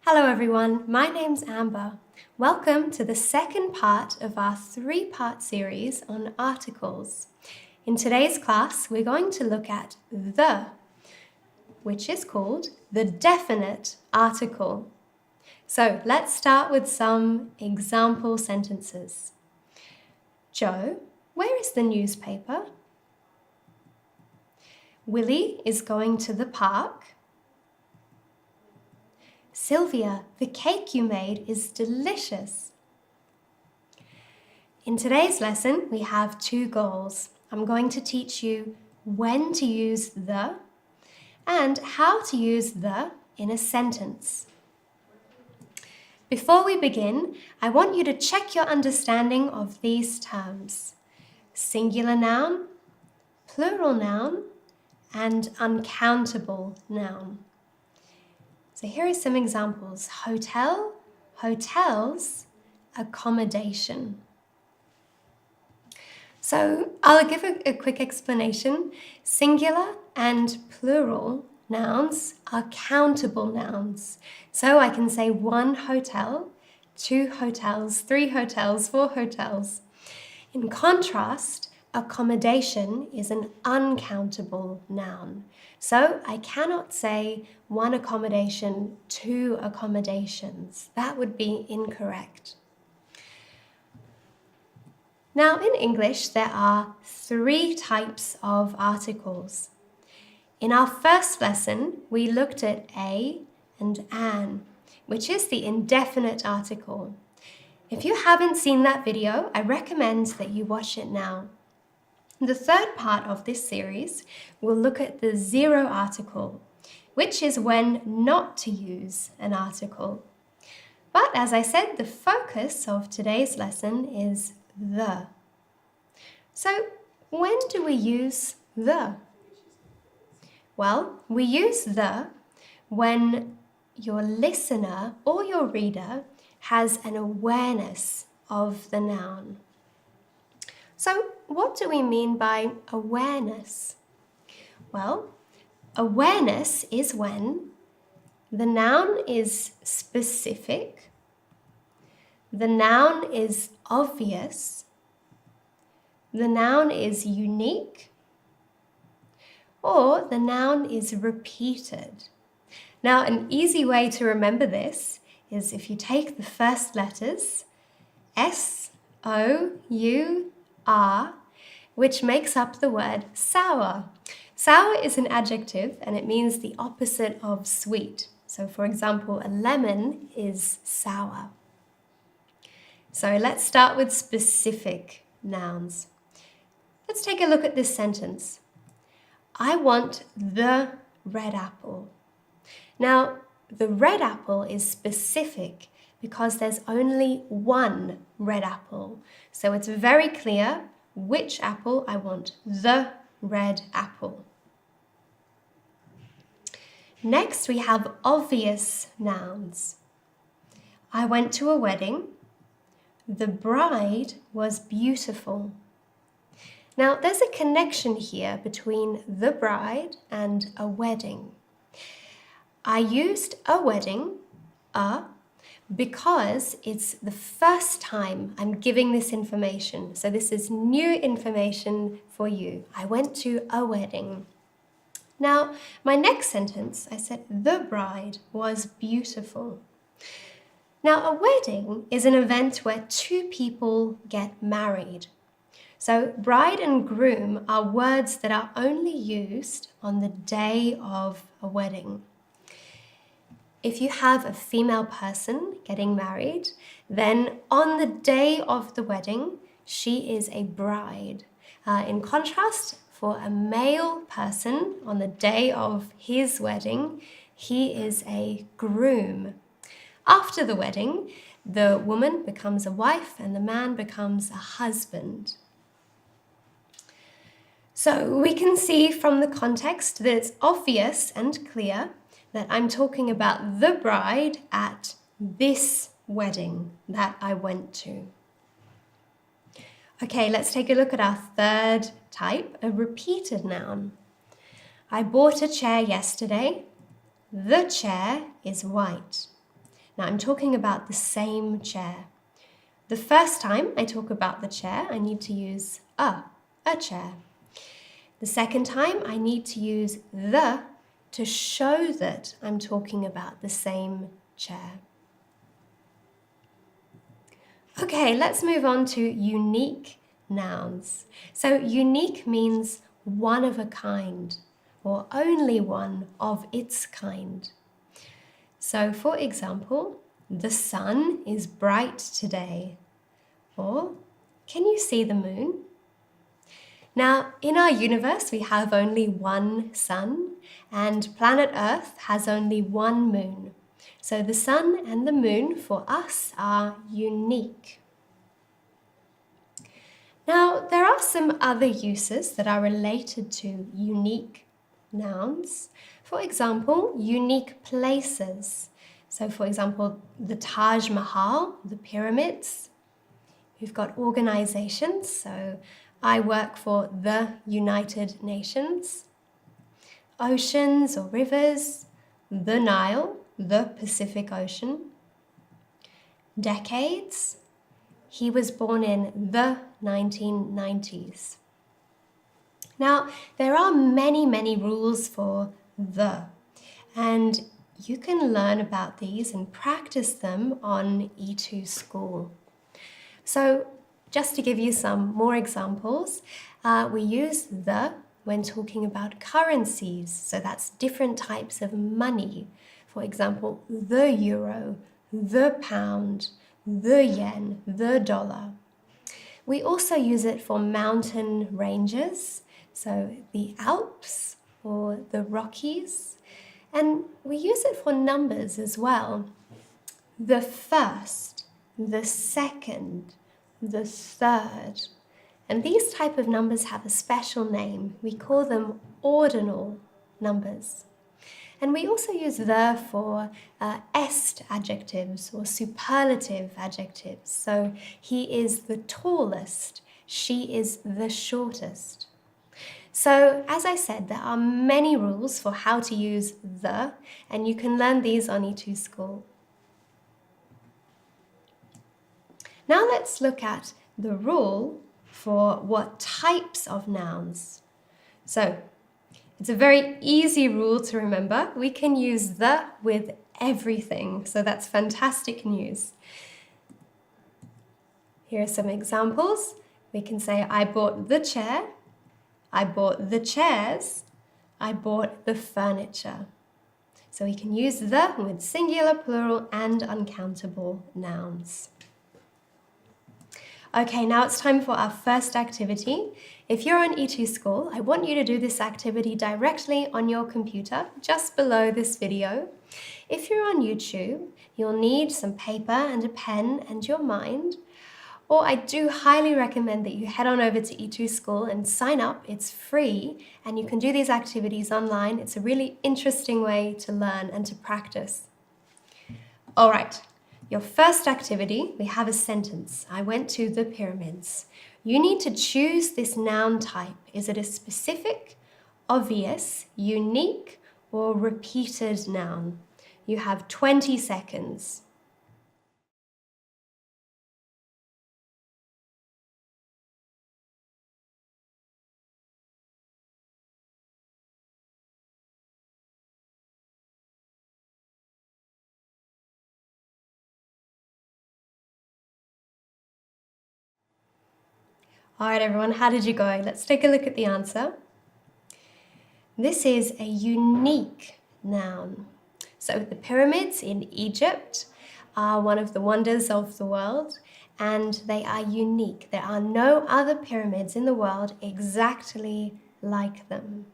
Hello everyone, my name's Amber. Welcome to the second part of our three-part series on articles. In today's class, we're going to look at the, which is called the definite article. So let's start with some example sentences. Joe, where is the newspaper? Willie is going to the park. Sylvia, the cake you made is delicious. In today's lesson, we have two goals. I'm going to teach you when to use the and how to use the in a sentence. Before we begin, I want you to check your understanding of these terms: singular noun, plural noun, and uncountable noun. So here are some examples: hotel, hotels, accommodation. So I'll give a quick explanation. Singular and plural nouns are countable nouns. So I can say one hotel, two hotels, three hotels, four hotels. In contrast, accommodation is an uncountable noun. So I cannot say one accommodation, two accommodations. That would be incorrect. Now in English, there are three types of articles. In our first lesson, we looked at a and an, which is the indefinite article. If you haven't seen that video, I recommend that you watch it now. The third part of this series will look at the zero article, which is when not to use an article. But as I said, the focus of today's lesson is the. So when do we use the? Well, we use the when your listener or your reader has an awareness of the noun. So what do we mean by awareness? Well, awareness is when the noun is specific, the noun is obvious, the noun is unique, or the noun is repeated. Now, an easy way to remember this is if you take the first letters, S, O, U, R, which makes up the word sour. Sour is an adjective and it means the opposite of sweet. So for example, a lemon is sour. So let's start with specific nouns. Let's take a look at this sentence. I want the red apple. Now, the red apple is specific because there's only one red apple. So it's very clear which apple I want, the red apple. Next, we have obvious nouns. I went to a wedding. The bride was beautiful. Now, there's a connection here between the bride and a wedding. I used a wedding, because it's the first time I'm giving this information. So this is new information for you. I went to a wedding. Now, my next sentence, I said the bride was beautiful. Now, a wedding is an event where two people get married. So bride and groom are words that are only used on the day of a wedding. If you have a female person getting married, then on the day of the wedding, she is a bride. In contrast, for a male person on the day of his wedding, he is a groom. After the wedding, the woman becomes a wife and the man becomes a husband. So we can see from the context that it's obvious and clear that I'm talking about the bride at this wedding that I went to. Okay, let's take a look at our third type, a repeated noun. I bought a chair yesterday. The chair is white. Now I'm talking about the same chair. The first time I talk about the chair, I need to use a chair. The second time, I need to use the to show that I'm talking about the same chair. Okay, let's move on to unique nouns. So unique means one of a kind, or only one of its kind. So for example, the sun is bright today. Or, can you see the moon? Now, in our universe, we have only one sun, and planet Earth has only one moon. So the sun and the moon for us are unique. Now, there are some other uses that are related to unique nouns. For example, unique places. So for example, the Taj Mahal, the pyramids. We've got organizations, so I work for the United Nations. Oceans or rivers, the Nile, the Pacific Ocean. Decades, he was born in the 1990s. Now, there are many rules for the, and you can learn about these and practice them on E2 School. So just to give you some more examples, we use the when talking about currencies. So that's different types of money. For example, the euro, the pound, the yen, the dollar. We also use it for mountain ranges, so the Alps or the Rockies. And we use it for numbers as well. The first, the second, the third. And these type of numbers have a special name. We call them ordinal numbers. And we also use the for est adjectives or superlative adjectives. So he is the tallest, she is the shortest. So as I said, there are many rules for how to use the, and you can learn these on E2 School. Now let's look at the rule for what types of nouns. So it's a very easy rule to remember. We can use the with everything, so that's fantastic news. Here are some examples. We can say, I bought the chair, I bought the chairs, I bought the furniture. So we can use the with singular, plural, and uncountable nouns. Okay, now it's time for our first activity. If you're on E2 School, I want you to do this activity directly on your computer, just below this video. If you're on YouTube, you'll need some paper and a pen and your mind. Or I do highly recommend that you head on over to E2 School and sign up. It's free and you can do these activities online. It's a really interesting way to learn and to practice. All right. Your first activity, we have a sentence. I went to the pyramids. You need to choose this noun type. Is it a specific, obvious, unique, or repeated noun? You have 20 seconds. All right, everyone, how did you go? Let's take a look at the answer. This is a unique noun. So the pyramids in Egypt are one of the wonders of the world, and they are unique. There are no other pyramids in the world exactly like them.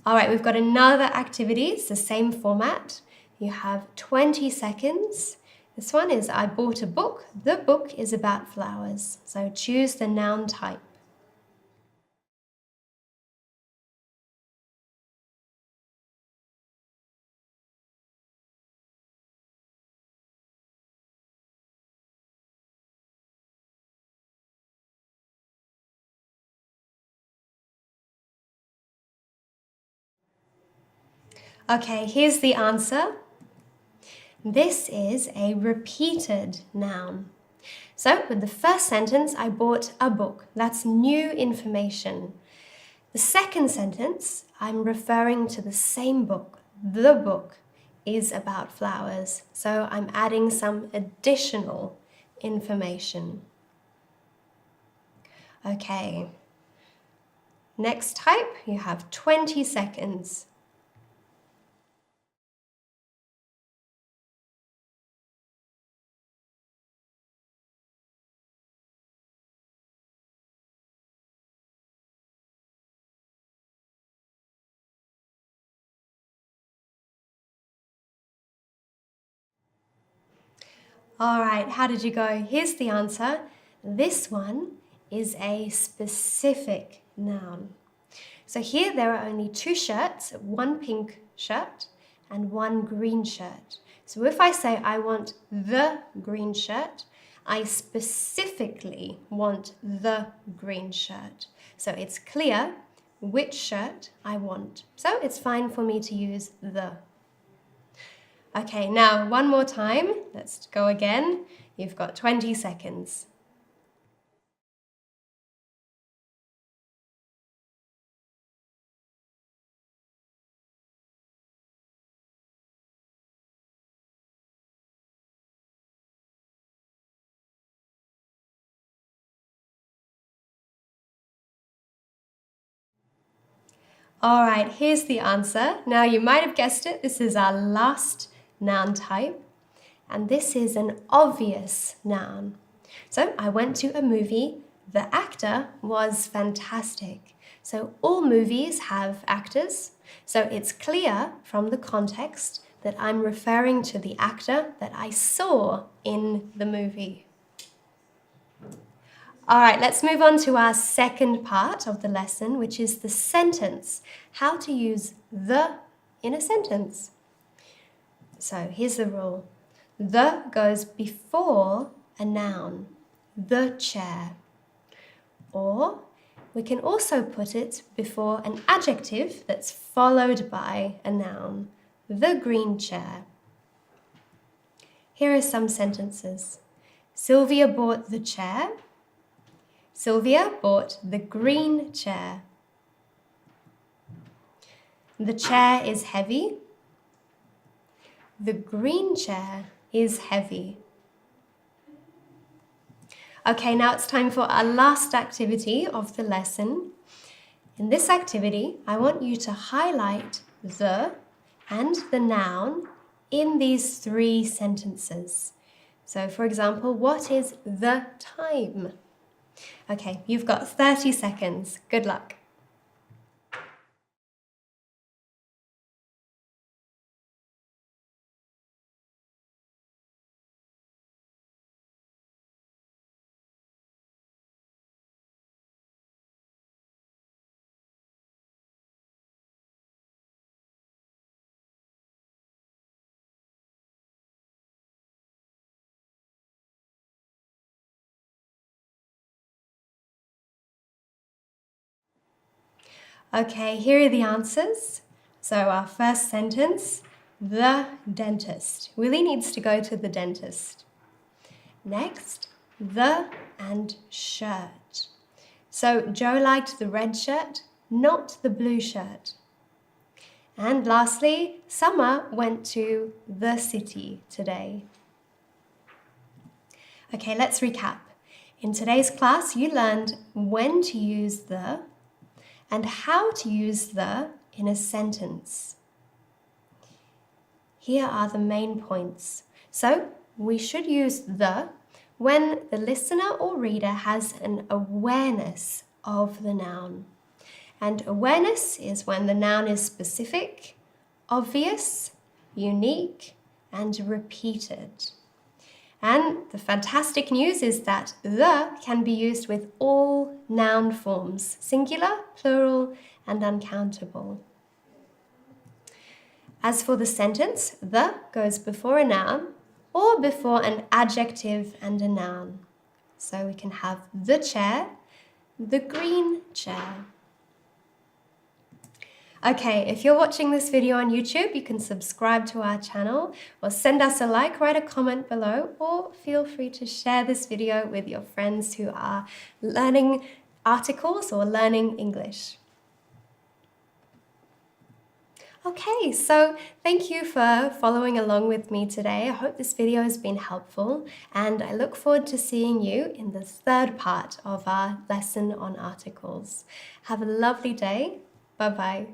All right, we've got another activity. It's the same format. You have 20 seconds. This one is, I bought a book. The book is about flowers. So choose the noun type. Okay, here's the answer. This is a repeated noun. So with the first sentence, I bought a book. That's new information. The second sentence, I'm referring to the same book. The book is about flowers. So I'm adding some additional information. Okay. Next type, you have 20 seconds. All right, how did you go? Here's the answer. This one is a specific noun. So here there are only two shirts, one pink shirt and one green shirt. So if I say I want the green shirt, I specifically want the green shirt. So it's clear which shirt I want. So it's fine for me to use the. Okay, now one more time. Let's go again. You've got 20 seconds. All right, here's the answer. Now you might have guessed it. This is our last noun type. And this is an obvious noun. So I went to a movie. The actor was fantastic. So all movies have actors. So it's clear from the context that I'm referring to the actor that I saw in the movie. All right, let's move on to our second part of the lesson, which is the sentence. How to use the in a sentence. So here's the rule. The goes before a noun, the chair. Or we can also put it before an adjective that's followed by a noun, the green chair. Here are some sentences. Sylvia bought the chair. Sylvia bought the green chair. The chair is heavy. The green chair is heavy. Okay, now it's time for our last activity of the lesson. In this activity, I want you to highlight the and the noun in these three sentences. So, for example, what is the time? Okay, you've got 30 seconds. Good luck. Okay, here are the answers. So our first sentence, the dentist. Willie needs to go to the dentist. Next, the and shirt. So Joe liked the red shirt, not the blue shirt. And lastly, Summer went to the city today. Okay, let's recap. In today's class, you learned when to use the and how to use the in a sentence. Here are the main points. So we should use the when the listener or reader has an awareness of the noun. And awareness is when the noun is specific, obvious, unique, and repeated. And the fantastic news is that the can be used with all noun forms, singular, plural, and uncountable. As for the sentence, the goes before a noun or before an adjective and a noun. So we can have the chair, the green chair. Okay, if you're watching this video on YouTube, you can subscribe to our channel or send us a like, write a comment below, or feel free to share this video with your friends who are learning articles or learning English. Okay, so thank you for following along with me today. I hope this video has been helpful, and I look forward to seeing you in the third part of our lesson on articles. Have a lovely day. Bye-bye.